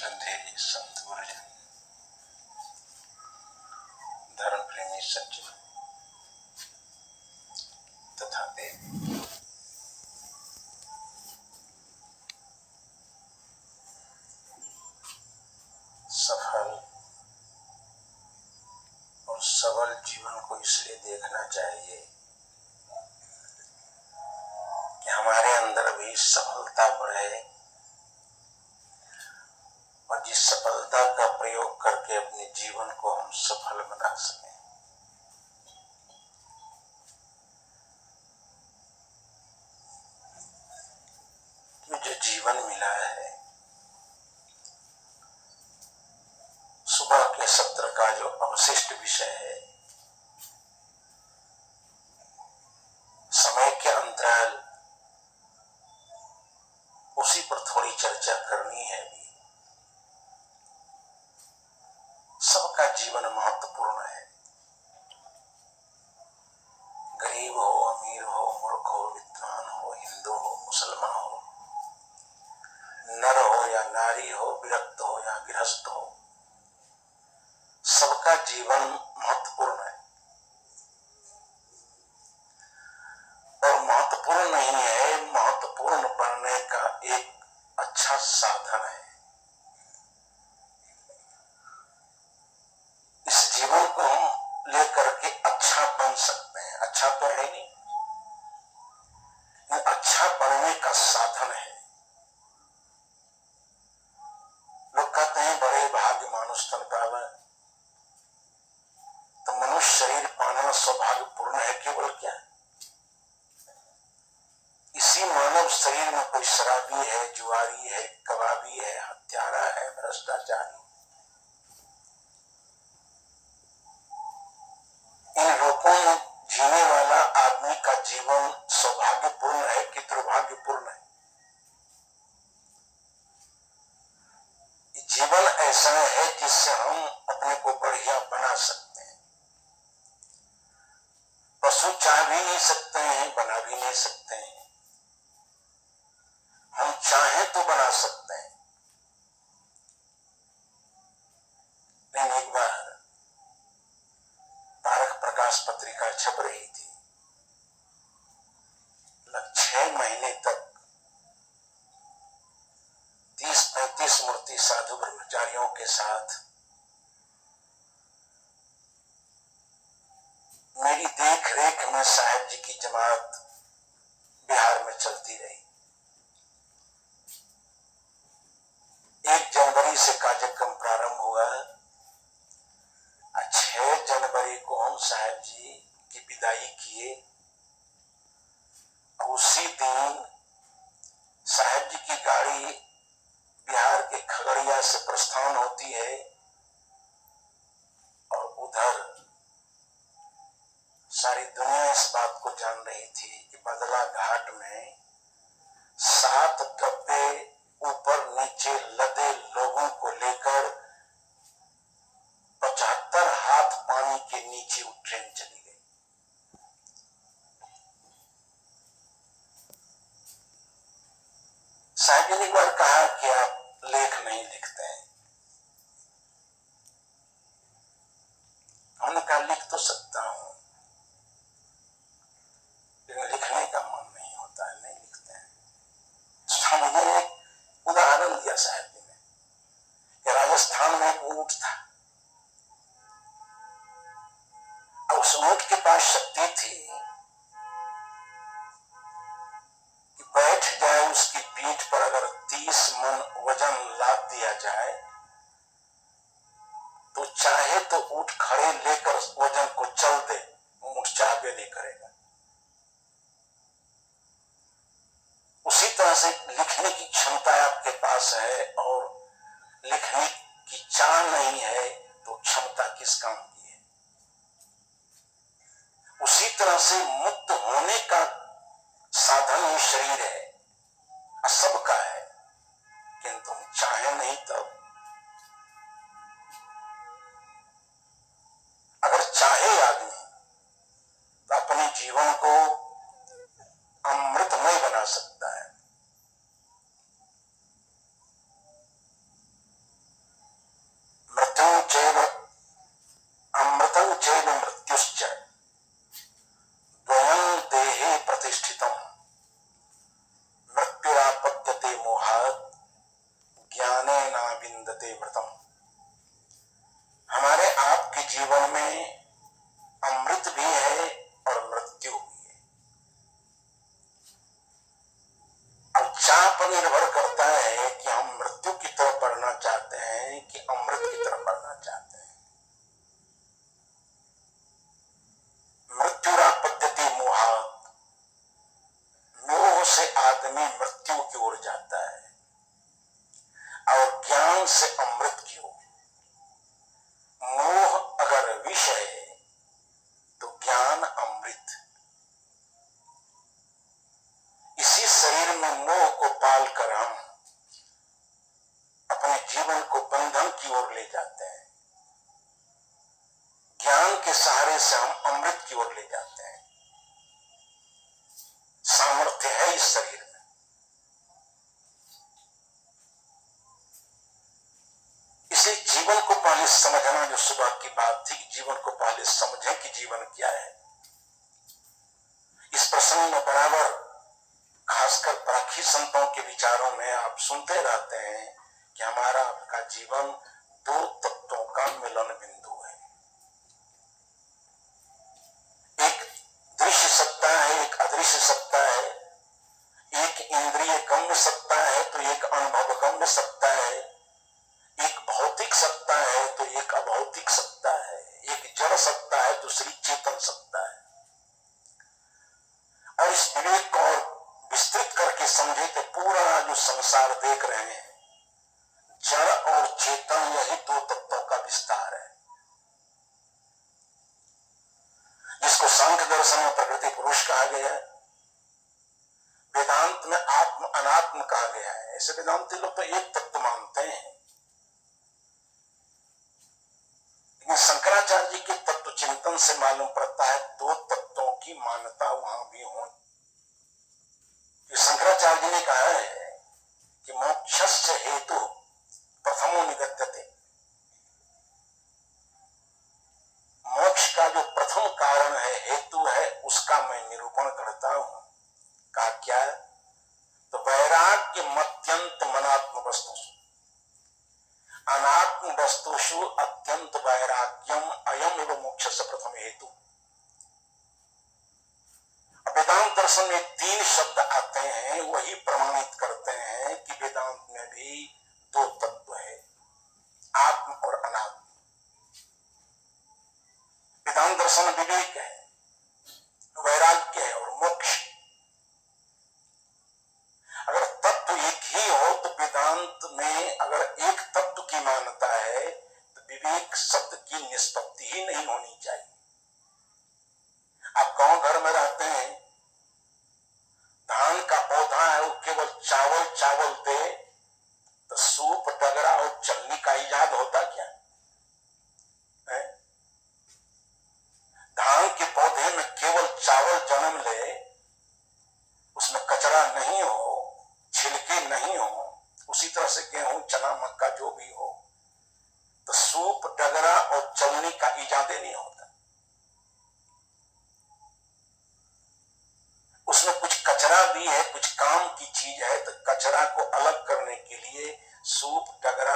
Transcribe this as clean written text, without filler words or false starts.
श्रद्धेय संत गुरुजन, धर्म प्रेमी सज्जन तथा देव, सफल और सबल जीवन को इसलिए देखना चाहिए कि हमारे अंदर भी सफलता बढ़े और जिस सफलता का प्रयोग करके अपने जीवन को हम सफल बना सकें। जो जीवन मिला है, सुबह के सत्र का जो अवशिष्ट विषय है, समय के अंतराल, उसी पर थोड़ी चर्चा करनी है। सबका जीवन महत्वपूर्ण है। गरीब हो, अमीर हो, मूर्ख हो, विद्वान हो, हिंदू हो, मुसलमान हो, नर हो या नारी हो, विरक्त हो या गृहस्थ हो, सबका जीवन महत्वपूर्ण है। और महत्वपूर्ण नहीं है, महत्वपूर्ण बनने का एक अच्छा साधन है। इस जीवन को हम लेकर के अच्छा बन सकते हैं। अच्छा तो है नहीं, ये अच्छा बनने का साधन है। लोग कहते हैं बड़े भाग्य मानुष तन पावे, तो मनुष्य शरीर पाना सौभाग्यपूर्ण है। केवल क्या, इसी मानव शरीर में कोई शराबी है, जुआरी है, कबाबी है, हत्यारा है, भ्रष्टाचारी, इन रूपों में जीने वाला आदमी का जीवन सौभाग्यपूर्ण है कि दुर्भाग्यपूर्ण है? जीवन ऐसा है जिससे हम अपने को बढ़िया बना सकते हैं। पशु चाह भी नहीं सकते हैं, बना भी नहीं सकते हैं। हम चाहें तो बना सकते हैं। लेकिन एक बार तारक प्रकाश पत्रिका छप रही थी। लग 6 महीने तक 30-35 मूर्ति साधु ब्रह्मचारियों के साथ मेरी देख रेख में साहेब जी की जमात बिहार में चलती रही। 1 जनवरी से कार्यक्रम प्रारंभ हुआ। 6 जनवरी को हम साहेब जी की विदाई किए। उसी दिन साहेब जी की गाड़ी बिहार के खगड़िया से प्रस्थान होती है और उधर सारी दुनिया इस बात को जान रही थी कि बदला घाट में 7 डब्बे ऊपर नीचे लदे लोगों को लेकर 75 हाथ पानी के नीचे वो ट्रेन चली गई। साहब जी ने एक बार कहा कि आप लेख नहीं लिखते हैं। हमने कहा लिख तो सकता हूं, लेकिन लिखने का मन नहीं होता है, नहीं लिखते हैं। तो मुझे एक उदाहरण दिया साहब जी ने कि राजस्थान में एक ऊंट था। और उस ऊंट के पास शक्ति थी कि बैठ जाए, उसकी पीठ पर अगर 30 मन वजन लाद दिया जाए तो चाहे तो ऊंट खड़े लेकर वजन को चल दे, ऊंट चाहे नहीं करेगा। उसी तरह से लिखने की क्षमता आपके पास है और लिखने की चाह नहीं है तो क्षमता किस काम की है? उसी तरह से मुक्त होने का साधन ही शरीर है, सबका है, किंतु चाहे नहीं तब। अगर चाहे आदमी तो अपने जीवन को अमृतमय बना सकता है। ज्ञान से अमृत की ओर। मोह अगर विष है तो ज्ञान अमृत। इसी शरीर में मोह को पालकर हम अपने जीवन को बंधन की ओर ले जाते हैं, ज्ञान के सहारे से हम अमृत की ओर ले जाते हैं। सामर्थ्य है इस शरीर में। इसे जीवन को पहले समझना, जो सुबह की बात थी, जीवन को पहले समझें कि जीवन क्या है। इस प्रसंग में बराबर खासकर प्राची संतों के विचारों में आप सुनते रहते हैं कि हमारा आपका जीवन दो तत्वों का मिलन बिंदु है। एक दृश्य सत्ता है, एक अदृश्य सत्ता है। एक इंद्रिय गम्य सत्ता है तो एक अनुभव गम्य सत्ता है। एक भौतिक सत्ता है तो एक अभौतिक सत्ता है। एक जड़ सत्ता है, दूसरी चेतन सत्ता है। और इस विवेक को और विस्तृत करके समझे तो पूरा जो संसार देख रहे हैं, जड़ और चेतन, यही दो तत्वों का विस्तार है, जिसको सांख्य दर्शन में प्रकृति पुरुष कहा गया है, वेदांत में आत्म अनात्म कहा गया है। ऐसे वेदांती लोग तो एक तत्व मानते हैं, लेकिन शंकराचार्य जी के तत्व चिंतन से मालूम पड़ता है दो तत्वों की मान्यता वहां भी हो। शंकराचार्य जी ने कहा है कि मोक्षस्य हेतु प्रथमो निगत्यते। मोक्ष का जो प्रथम कारण है, हेतु है, उसका मैं निरूपण करता हूं। कहा क्या है? तो वैराग्य मत्यंत मनात्म वस्तुषु अनात्म वस्तुषु अत्यंत वैराग्यम अयम एवं मोक्ष से प्रथम हेतु। वेदांत दर्शन में तीन शब्द आते हैं, वही प्रमाणित करते हैं कि वेदांत में भी दो तत्व है, आत्म और अनात्म। वेदांत दर्शन विवेक है, वैराग्य है और मोक्ष। अगर तत्व एक ही हो तो वेदांत में अगर एक तत्व की मान्यता है तो विवेक शब्द की निष्पत्ति ही नहीं होनी चाहिए। आप गांव घर में रहते हैं, धान का पौधा है, वो केवल चावल चावल दे तो सूप डगरा और चलनी का इजाद होता क्या है? धान के पौधे में केवल चावल जन्म ले, उसमें कचरा नहीं हो, छिलके नहीं हो, उसी तरह से गेहूं चना मक्का जो भी हो, तो सूप डगरा और चलनी का इजादे नहीं होता। उसमें कुछ कचरा भी है, कुछ काम की चीज है, तो कचरा को अलग करने के लिए सूप डगरा